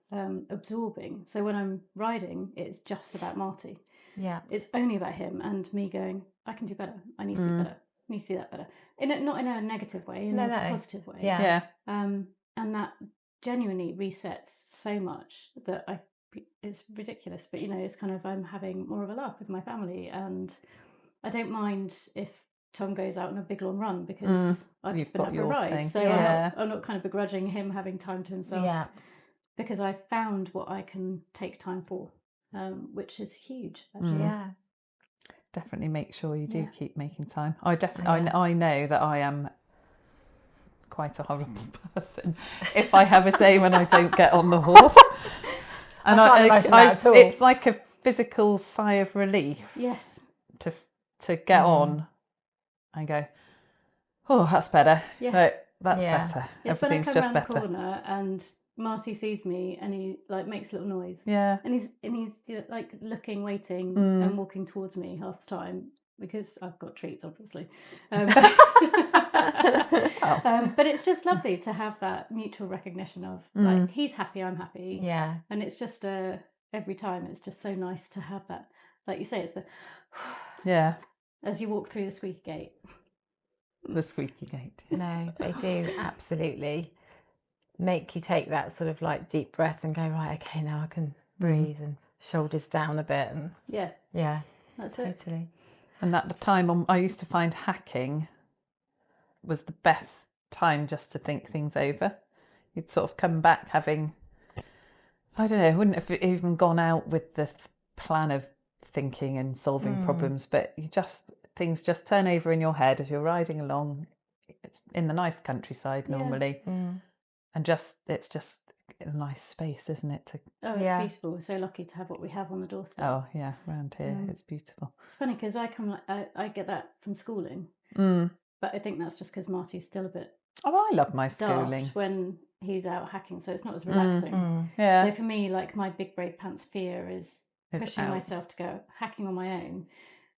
absorbing. So when I'm riding, it's just about Marty. Yeah. It's only about him and me going, I can do better. I need to do better. I need to do that better. Not in a negative way, in a positive way. Yeah. And that genuinely resets so much that it's ridiculous. But it's kind of, I'm having more of a laugh with my family, and I don't mind if Tom goes out on a big long run because I've You've just been got out for a your ride. thing. So Yeah. I'm not kind of begrudging him having time to himself because I found what I can take time for, which is huge, actually. Yeah. Definitely make sure you do Yeah. keep making time. I know that I am quite a horrible person if I have a day when I don't get on the horse. And I can't imagine that at all. It's like a physical sigh of relief Yes. to get on and go, oh, that's better. Yeah. Like, that's Yeah. better. It's when I Everything's come just around better. the corner and Marty sees me and he like makes a little noise. Yeah. And he's like looking, waiting, and walking towards me half the time because I've got treats, obviously. But it's just lovely to have that mutual recognition of like he's happy, I'm happy. Yeah. And it's just every time it's just so nice to have that. Like you say, it's the Yeah. as you walk through the squeaky gate. The squeaky gate. No, they do absolutely make you take that sort of like deep breath and go, right, okay, now I can breathe and shoulders down a bit. And Yeah, that's it. totally. And at the time, I used to find hacking was the best time just to think things over. You'd sort of come back having, I don't know, wouldn't have even gone out with the plan of thinking and solving problems, but things just turn over in your head as you're riding along. It's in the nice countryside normally, and it's just a nice space, isn't it? Oh, it's beautiful. We're so lucky to have what we have on the doorstep. Oh yeah, around here it's beautiful. It's funny because I get that from schooling, but I think that's just because Marty's still a bit Oh, I love my schooling. daft when he's out hacking, so it's not as relaxing. Yeah. So for me, like my big brave pants fear is pushing out. myself to go hacking on my own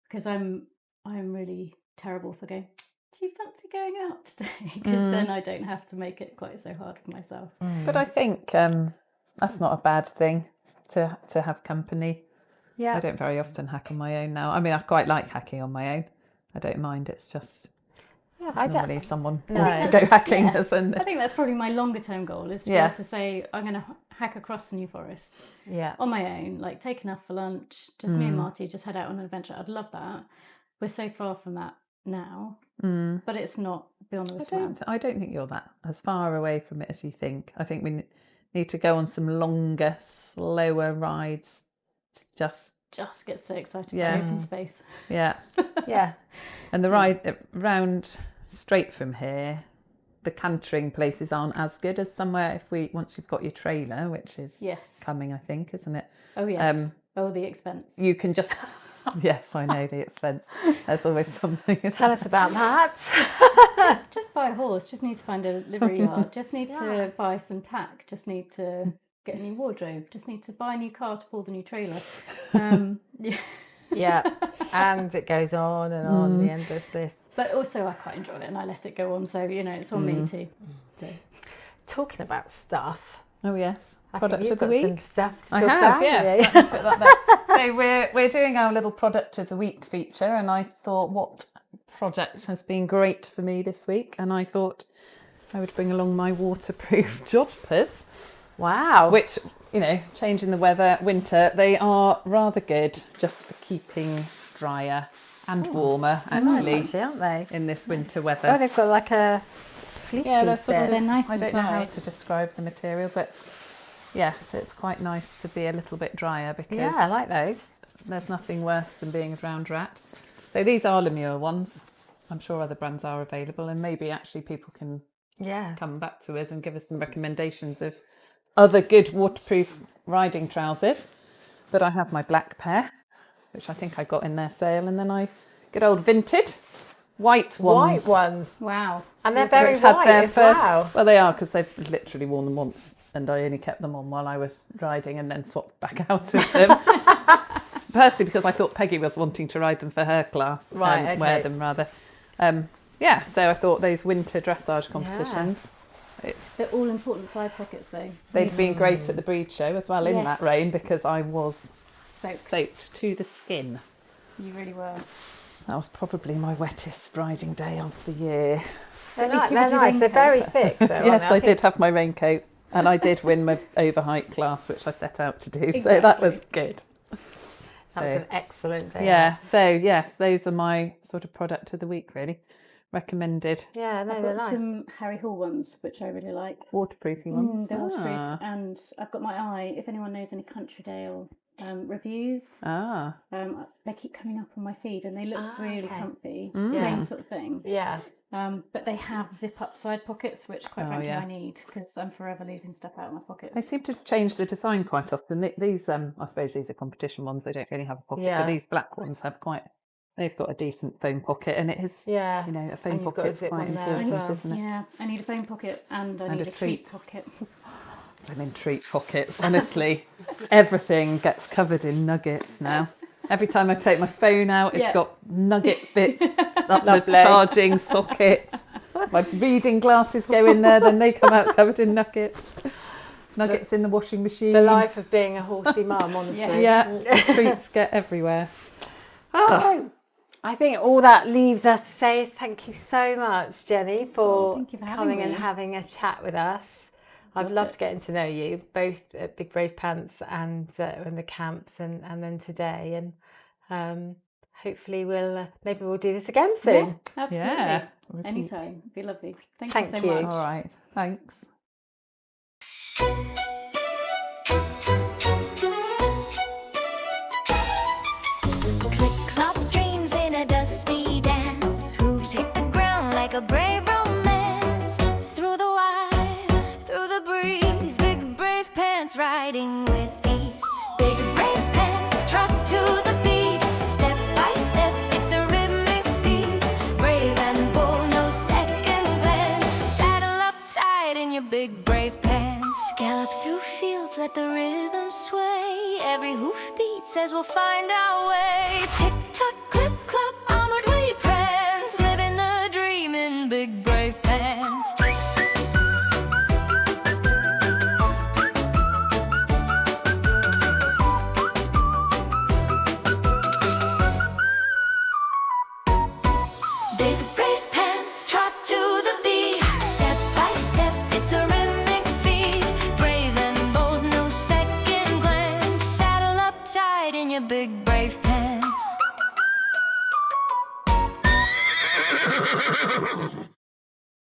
because I'm really terrible for going, do you fancy going out today? Because then I don't have to make it quite so hard for myself. But I think that's not a bad thing to have company. Yeah. I don't very often hack on my own now. I mean, I quite like hacking on my own. I don't mind. It's just normally someone wants to go hacking. I think that's probably my longer term goal is to be able to say I'm going to hack across the New Forest on my own, like take enough for lunch, just me and Marty just head out on an adventure. I'd love that. We're so far from that now, but it's not beyond the reach. I don't think you're that as far away from it as you think. I think we need to go on some longer, slower rides to just get so excited by open space. Yeah. And the ride round straight from here, the cantering places aren't as good as somewhere once you've got your trailer, which is coming, I think, isn't it? Oh yes. The expense. You can just Yes, I know the expense. There's always something. Tell us about that. Just buy a horse. Just need to find a livery yard. Just need to buy some tack. Just need to get a new wardrobe. Just need to buy a new car to pull the new trailer. Yeah. Yeah, and it goes on and on, the endless list. But also I quite enjoy it and I let it go on. So, you know, it's on me too. So. Talking about stuff. Oh yes, I product think of the you've got week. some stuff to I talk have, about, yes. haven't you? Let me put that there. So we're doing our little product of the week feature, and I thought, what project has been great for me this week? And I thought I would bring along my waterproof jodhpurs, Wow. which, you know, changing the weather, winter, they are rather good just for keeping drier and warmer actually, Nice, aren't they? in this winter weather. Oh, they've got like a fleecy they're sort bit. of, They're nice I don't know how inside. to describe the material, but yes, it's quite nice to be a little bit drier because Yeah, I like those. there's nothing worse than being a drowned rat. So these are Lemure ones. I'm sure other brands are available, and maybe actually people can Yeah. come back to us and give us some recommendations of other good waterproof riding trousers. But I have my black pair, which I think I got in their sale, and then I get old vintage white ones. White ones. Wow. And they're very which had white their as first, well. well, they are, because they've literally worn them once, and I only kept them on while I was riding and then swapped back out of them. Personally, because I thought Peggy was wanting to ride them for her class, Right, and okay. wear them rather. Yeah, so I thought those winter dressage competitions, They're all important side pockets though. they'd been great at the breed show as well in that Yes. rain, because I was Soaked. soaked to the skin. You really were. That was probably my wettest riding day of the year. They're, least you they're had your nice. They're very raincoat. thick though, aren't Yes, they? I did have my raincoat, and I did win my overheight class, which I set out to do. So that Exactly. was good. That was So, an excellent day. yeah. So yes, those are my sort of product of the week, really. Recommended Yeah, no, I've they're got nice. some Harry Hall ones, which I really like. waterproofy ones. They're waterproof. Ah. And I've got my eye, if anyone knows any Countrydale reviews, Ah. they keep coming up on my feed and they look really okay. comfy. Mm. Same Yeah. sort of thing. Yeah. But they have zip up side pockets, which quite Oh, frankly yeah. I need because I'm forever losing stuff out of my pockets. They seem to change the design quite often. These, I suppose these are competition ones. They don't really have a pocket, Yeah. but these black ones have they've got a decent foam pocket, and it is, Yeah. you know, a foam And you've got a pocket's zip quite one there as important, well. isn't it? Yeah, I need a foam pocket and I And need a a treat treat. pocket. I'm in treat pockets. Honestly, everything gets covered in nuggets now. Every time I take my phone out, it's Yeah. got nugget bits up the Lovely. charging socket. My reading glasses go in there, then they come out covered in nuggets. Nuggets in the washing machine. The life of being a horsey mum, honestly. Yeah. Yeah, treats get everywhere. Oh, I think all that leaves us to say is thank you so much, Jenny, for thank you for having coming and me. having a chat with us. I've Loved loved it. getting to know you, both at Big Brave Pants and in the camps and then today. And hopefully maybe we'll do this again soon. Yeah, absolutely. Yeah, repeat. Anytime. It'd be lovely. Thank Thank you so you. much. All right, thanks. Click clop dreams in a dusty dance. Hooves hit the ground like a brave romance. Through the wire, through the breeze. Big brave pants riding with ease. Big brave pants trot to the beat. Step by step, it's a rhythmic feat. Brave and bold, no second glance. Saddle up tight in your big brave pants. Gallop through fields, let the rhythm sway. Every hoofbeat says we'll find our way. Tick tock, clip clop, onward we prance. Living the dream in big brave pants. Big brave pants trot to the beat. Step by step, it's a rhythmic feat. Brave and bold, no second glance. Saddle up tight in your big brave pants.